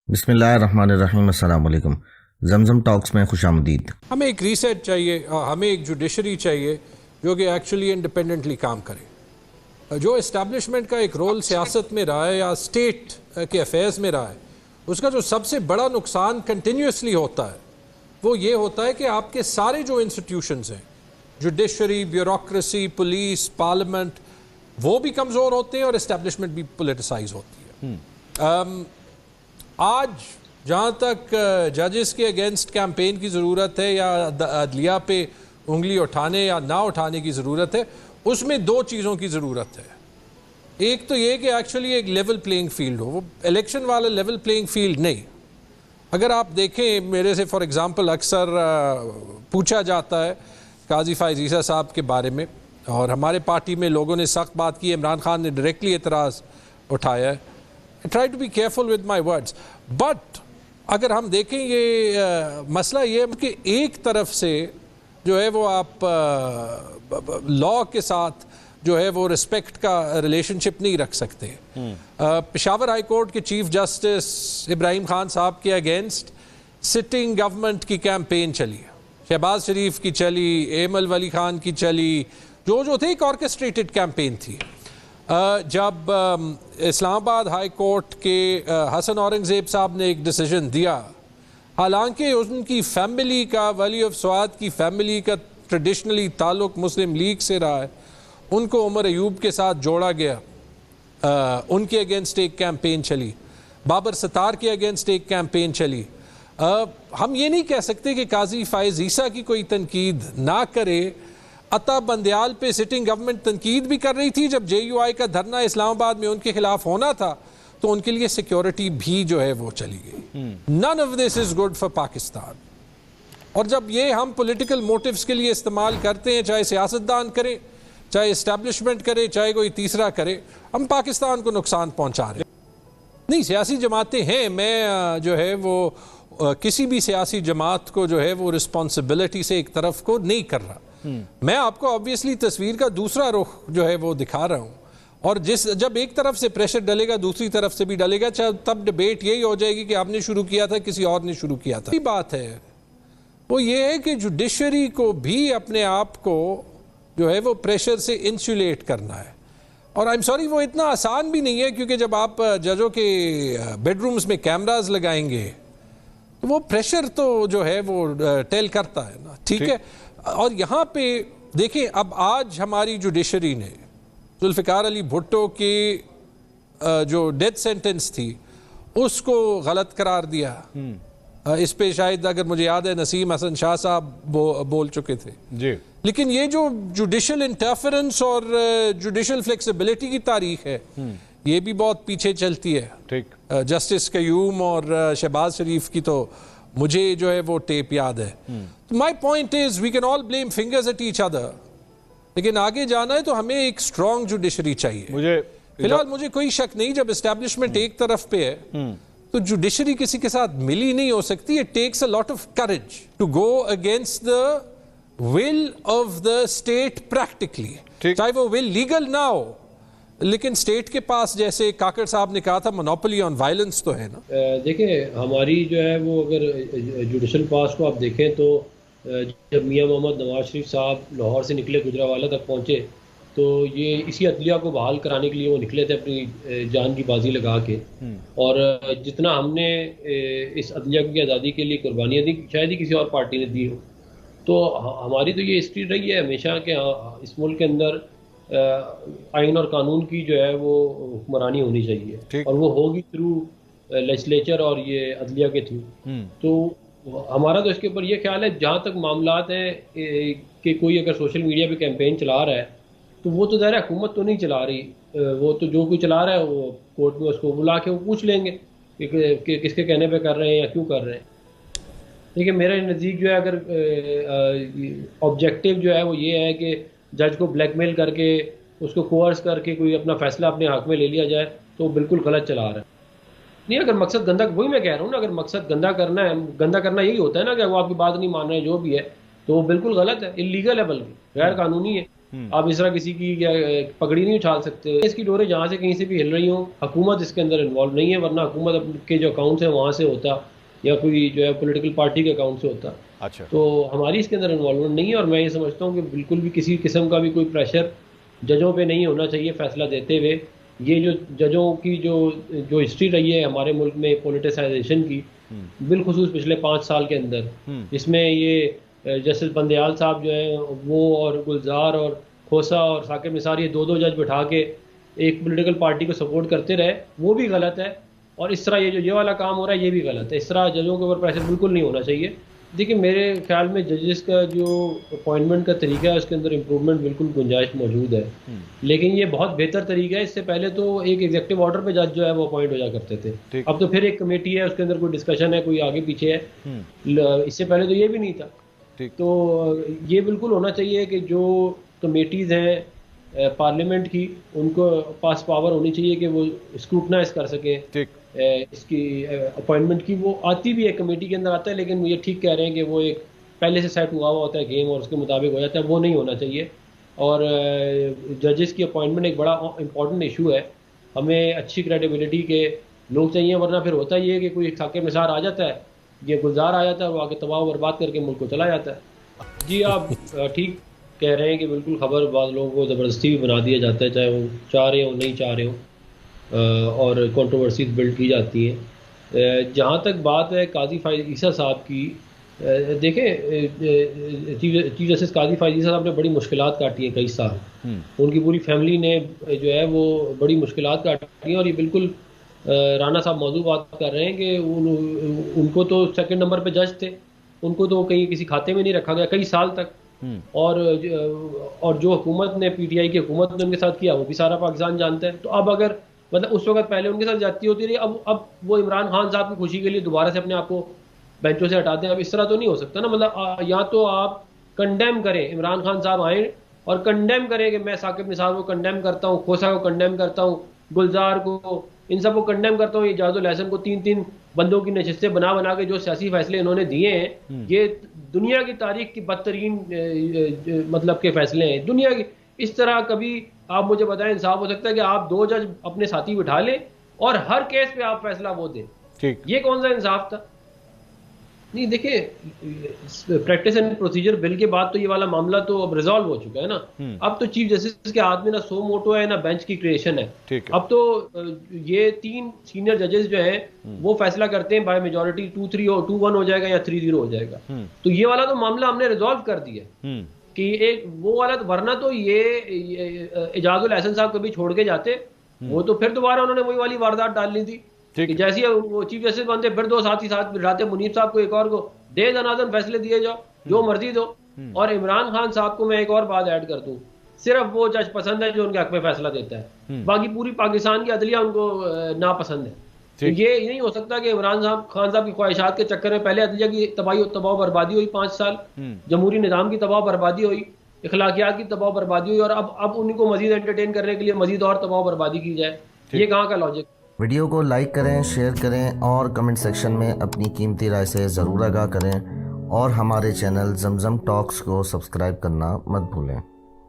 بسم اللہ الرحمن الرحیم، السلام علیکم۔ زمزم ٹاکس میں خوش آمدید۔ ہمیں ایک ریسیٹ چاہیے، ہمیں ایک جوڈیشری چاہیے جو کہ ایکچولی انڈیپینڈنٹلی کام کرے۔ جو اسٹیبلشمنٹ کا ایک رول سیاست میں رہا ہے یا اسٹیٹ کے افیئرز میں رہا ہے، اس کا جو سب سے بڑا نقصان کنٹینیوسلی ہوتا ہے وہ یہ ہوتا ہے کہ آپ کے سارے جو انسٹیٹیوشنز ہیں، جوڈیشری، بیوروکریسی، پولیس، پارلیمنٹ، وہ بھی کمزور ہوتے ہیں اور اسٹیبلشمنٹ بھی پولیٹیسائز ہوتی ہے۔ آج جہاں تک ججز کے اگینسٹ کیمپین کی ضرورت ہے یا عدلیہ پہ انگلی اٹھانے یا نہ اٹھانے کی ضرورت ہے، اس میں دو چیزوں کی ضرورت ہے۔ ایک تو یہ کہ ایکچولی ایک لیول پلینگ فیلڈ ہو، وہ الیکشن والا لیول پلینگ فیلڈ نہیں۔ اگر آپ دیکھیں، میرے سے فار ایگزامپل اکثر پوچھا جاتا ہے قاضی فائز عیسیٰ صاحب کے بارے میں، اور ہمارے پارٹی میں لوگوں نے سخت بات کی، عمران خان نے ڈائریکٹلی اعتراض اٹھایا ہے۔ I try to be careful with my words. But اگر ہم دیکھیں یہ مسئلہ یہ ہے کہ ایک طرف سے جو ہے وہ آپ لاء کے ساتھ جو ہے وہ رسپیکٹ کا ریلیشن شپ نہیں رکھ سکتے۔ پشاور ہائی کورٹ کے چیف جسٹس ابراہیم خان صاحب کے اگینسٹ سٹنگ گورنمنٹ کی کیمپین چلی، شہباز شریف کی چلی، ایمل ولی خان کی چلی، جو تھے ایک آرکسٹریٹڈ کیمپین تھی۔ جب اسلام آباد ہائی کورٹ کے حسن اورنگزیب صاحب نے ایک ڈیسیجن دیا، حالانکہ ان کی فیملی کا، ولی آف سعاد کی فیملی کا ٹریڈیشنلی تعلق مسلم لیگ سے رہا ہے، ان کو عمر ایوب کے ساتھ جوڑا گیا، ان کے اگینسٹ ایک کیمپین چلی، بابر ستار کے اگینسٹ ایک کیمپین چلی۔ ہم یہ نہیں کہہ سکتے کہ قاضی فائز عیسیٰ کی کوئی تنقید نہ کرے۔ عطا بندیال پہ سٹنگ گورنمنٹ تنقید بھی کر رہی تھی، جب جے یو آئی کا دھرنا اسلام آباد میں ان کے خلاف ہونا تھا تو ان کے لیے سیکیورٹی بھی جو ہے وہ چلی گئی۔ None of this is good for Pakistan. اور جب یہ ہم پولیٹیکل موٹیوز کے لیے استعمال کرتے ہیں، چاہے سیاستدان کرے، چاہے اسٹیبلشمنٹ کرے، چاہے کوئی تیسرا کرے، ہم پاکستان کو نقصان پہنچا رہے ہیں۔ نہیں، سیاسی جماعتیں ہیں، میں جو ہے وہ کسی بھی سیاسی جماعت کو جو ہے وہ رسپانسبلٹی سے ایک طرف کو نہیں کر رہا۔ میں آپ کو آبویسلی تصویر کا دوسرا رخ جو ہے وہ دکھا رہا ہوں، اور جب ایک طرف سے پریشر ڈلے گا دوسری طرف سے بھی ڈلے گا، تب ڈیبیٹ یہی ہو جائے گی کہ ہم نے شروع کیا تھا، کسی اور نے شروع کیا تھا۔ بات ہے وہ یہ ہے کہ جوڈیشری کو بھی اپنے آپ کو جو ہے وہ پریشر سے انسولیٹ کرنا ہے، اور آئی ایم سوری وہ اتنا آسان بھی نہیں ہے، کیونکہ جب آپ ججوں کے بیڈ رومز میں کیمراز لگائیں گے تو وہ پریشر تو جو ہے وہ ٹیل کرتا ہے نا، ٹھیک ہے۔ اور یہاں پہ دیکھیں، اب آج ہماری جوڈیشری نے ذوالفقار علی بھٹو کی جو ڈیتھ سینٹنس تھی اس کو غلط قرار دیا۔ اس پہ شاید اگر مجھے یاد ہے نسیم حسن شاہ صاحب بول چکے تھے جی۔ لیکن یہ جو جوڈیشل انٹرفیرنس اور جوڈیشل فلیکسیبلٹی کی تاریخ ہے، یہ بھی بہت پیچھے چلتی ہے۔ جسٹس قیوم اور شہباز شریف کی تو مجھے جو ہے وہ ٹیپ یاد ہے۔ My point is we can all blame fingers at each other، لیکن آگے جانا ہے تو ہمیں ایک اسٹرانگ جوڈیشری چاہیے۔ فی الحال مجھے کوئی شک نہیں، جب اسٹیبلشمنٹ ایک طرف پہ ہے تو جوڈیشری کسی کے ساتھ ملی نہیں ہو سکتی۔ It takes a lot of courage to go against the will of the state practically، چاہے وہ will legal نہ ہو، لیکن اسٹیٹ کے پاس جیسے کاکڑ صاحب نے کہا تھا منوپلی آن وائلنس تو ہے نا۔ دیکھیں ہماری جو ہے وہ اگر جوڈیشل پاس کو آپ دیکھیں تو جب میاں محمد نواز شریف صاحب لاہور سے نکلے گجرانوالہ تک پہنچے تو یہ اسی عدلیہ کو بحال کرانے کے لیے وہ نکلے تھے اپنی جان کی بازی لگا کے، اور جتنا ہم نے اس عدلیہ کی آزادی کے لیے قربانیاں دی شاید ہی کسی اور پارٹی نے دی ہو۔ تو ہماری تو یہ ہسٹری رہی ہے ہمیشہ کہ اس ملک کے اندر آئین اور قانون کی جو ہے وہ حکمرانی ہونی چاہیے، اور وہ ہوگی تھرو لیجسلیچر اور یہ عدلیہ کے تھرو۔ تو ہمارا تو اس کے اوپر یہ خیال ہے، جہاں تک معاملات ہیں کہ کوئی اگر سوشل میڈیا پہ کیمپین چلا رہا ہے تو وہ تو ظاہر ہے حکومت تو نہیں چلا رہی، وہ تو جو کوئی چلا رہا ہے وہ کورٹ میں اس کو بلا کے وہ پوچھ لیں گے کہ کس کے کہنے پہ کر رہے ہیں یا کیوں کر رہے ہیں۔ دیکھیں میرے نزدیک جو ہے اگر آبجیکٹیو جو ہے وہ یہ ہے کہ جج کو بلیک میل کر کے اس کو کوئرس کر کے کوئی اپنا فیصلہ اپنے حق میں لے لیا جائے تو وہ بالکل غلط چلا رہا ہے۔ نہیں، اگر مقصد گندہ، وہی میں کہہ رہا ہوں نا، اگر مقصد گندہ کرنا ہے، گندہ کرنا یہی ہوتا ہے نا کہ وہ آپ کی بات نہیں مان رہے ہیں جو بھی ہے، تو وہ بالکل غلط ہے، اللیگل ہے، بلکہ غیر قانونی ہے۔ آپ اس طرح کسی کی پگڑی نہیں اچھال سکتے. اس کی ڈوریں جہاں سے کہیں سے بھی ہل رہی ہوں, حکومت اس کے اندر انوالو نہیں ہے, ورنہ حکومت کے جو اکاؤنٹس ہیں وہاں سے ہوتا, یا کوئی جو ہے پولیٹیکل پارٹی کے اکاؤنٹ سے ہوتا. اچھا, تو ہماری اس کے اندر انوالومنٹ نہیں ہے, اور میں یہ سمجھتا ہوں کہ بالکل بھی کسی قسم کا بھی کوئی پریشر ججوں پہ نہیں ہونا چاہیے فیصلہ دیتے ہوئے. یہ جو ججوں کی جو ہسٹری رہی ہے ہمارے ملک میں پولیٹیسائزیشن کی, بالخصوص پچھلے 5 سال کے اندر, جس میں یہ جسٹس بندیال صاحب جو ہیں وہ اور گلزار اور کھوسا اور ثاقب نثار, یہ 2 جج بٹھا کے ایک پولیٹیکل پارٹی کو سپورٹ کرتے رہے, وہ بھی غلط ہے. اور اس طرح یہ والا کام ہو رہا ہے یہ بھی غلط ہے. اس طرح ججوں کے اوپر پریشر بالکل نہیں ہونا چاہیے. دیکھیں میرے خیال میں ججز کا جو اپوائنٹمنٹ کا طریقہ ہے اس کے اندر امپروومنٹ بالکل گنجائش موجود ہے, لیکن یہ بہت بہتر طریقہ ہے. اس سے پہلے تو ایک ایگزیکٹو آرڈر پہ جج جو ہے وہ اپوائنٹ ہو جا کرتے تھے, اب تو پھر ایک کمیٹی ہے, اس کے اندر کوئی ڈسکشن ہے, کوئی آگے پیچھے ہے. اس سے پہلے تو یہ بھی نہیں تھا. تو یہ بالکل ہونا چاہیے کہ جو کمیٹیز ہیں پارلیمنٹ کی, ان کو پاس پاور ہونی چاہیے کہ وہ اسکروٹنائز کر سکیں اس کی اپوائنٹمنٹ کی. وہ آتی بھی ہے کمیٹی کے اندر آتا ہے, لیکن یہ ٹھیک کہہ رہے ہیں کہ وہ ایک پہلے سے سیٹ ہوا ہوتا ہے گیم اور اس کے مطابق ہو جاتا ہے, وہ نہیں ہونا چاہیے. اور ججز کی اپوائنٹمنٹ ایک بڑا امپورٹنٹ ایشو ہے. ہمیں اچھی کریڈیبلٹی کے لوگ چاہیے, ورنہ پھر ہوتا ہی ہے کہ کوئی ایک ثاقب نثار آ جاتا ہے, یہ گلزار آ جاتا ہے, وہ آگے تباہ و برباد کر کے ملک کو چلا جاتا ہے. جی آپ ٹھیک کہہ رہے ہیں کہ بالکل خبر بعض لوگوں کو زبردستی بھی بنا دیا جاتا ہے, چاہے وہ چاہ رہے ہوں نہیں چاہ رہے ہوں, اور کنٹروورسیز بلڈ کی جاتی ہیں. جہاں تک بات ہے قاضی فائز عیسیٰ صاحب کی, دیکھیں چیف جسٹس قاضی فائز عیسیٰ صاحب نے بڑی مشکلات کاٹی ہیں کئی سال. ان کی پوری فیملی نے جو ہے وہ بڑی مشکلات کاٹی ہیں, اور یہ بالکل رانا صاحب موضوع بات کر رہے ہیں کہ ان کو تو 2 نمبر پہ جج تھے, ان کو تو کہیں کسی کھاتے میں نہیں رکھا گیا کئی سال تک. اور جو حکومت نے پی ٹی آئی کی حکومت نے ان کے ساتھ کیا وہ بھی سارا پاکستان جانتا ہے. تو اب اگر مطلب اس وقت پہلے ان کے ساتھ جاتی ہوتی رہی, اب وہ عمران خان صاحب کی خوشی کے لیے دوبارہ سے اپنے آپ کو بینچوں سے ہٹا دیں. اب اس طرح تو نہیں ہو سکتا نا. مطلب یا تو آپ کنڈیم کریں, عمران خان صاحب آئیں اور کنڈیم کریں کہ میں ثاقب نثار کو کنڈیم کرتا ہوں, کھوسا کو کنڈیم کرتا ہوں, گلزار کو, ان سب کو کنڈیم کرتا ہوں. یہ اعجاز الحسن کو 3 بندوں کی نشستیں بنا کے جو سیاسی فیصلے انہوں نے دیے ہیں, یہ دنیا کی تاریخ کی بدترین مطلب کے فیصلے ہیں دنیا کی. اس طرح کبھی آپ مجھے بتائیں انصاف ہو سکتا ہے کہ آپ 2 جج اپنے ساتھی بٹھا لیں اور ہر کیس پہ آپ فیصلہ وہ دیں؟ یہ کون سا انصاف تھا؟ نہیں دیکھیں پریکٹس اینڈ پروسیجر بل کے بعد تو یہ والا معاملہ تو اب ریزالو ہو چکا ہے نا. اب تو چیف جسٹس کے ہاتھ میں نہ سو موٹو ہے نہ بینچ کی کریشن ہے. اب تو یہ 3 سینئر ججز جو ہیں وہ فیصلہ کرتے ہیں بائی میجورٹی, 2-1 ہو جائے گا یا 3-0 ہو جائے گا. تو یہ والا تو معاملہ ہم نے ریزالو کر دیا کہ ایک وہ والا, ورنہ تو یہ اعجاز الحسن صاحب کبھی چھوڑ کے جاتے, وہ تو پھر دوبارہ انہوں نے وہی والی واردات ڈال لی تھی کہ جیسے وہ چیف جسٹس بنتے پھر 2 ساتھی ساتھ بٹھاتے, منیب صاحب کو ایک اور کو دے دنادن فیصلے دیے جاؤ جو مرضی دو. اور عمران خان صاحب کو میں ایک اور بات ایڈ کر دوں, صرف وہ جج پسند ہے جو ان کے حق میں فیصلہ دیتا ہے, باقی پوری پاکستان کی عدلیہ ان کو ناپسند ہے. یہ نہیں ہو سکتا کہ عمران خان صاحب کی خواہشات کے چکر میں پہلے عدلیہ کی تباہ و بربادی ہوئی 5 سال, جمہوری نظام کی تباہ و بربادی ہوئی, اخلاقیات کی تباہ و بربادی ہوئی, اور اب ان کو مزید انٹرٹین کرنے کے لیے مزید اور تباہ و بربادی کی جائے. یہ کہاں کا لاجک؟ ویڈیو کو لائک کریں, شیئر کریں اور کمنٹ سیکشن میں اپنی قیمتی رائے سے ضرور آگاہ کریں, اور ہمارے چینل زمزم ٹاکس کو سبسکرائب کرنا مت بھولیں.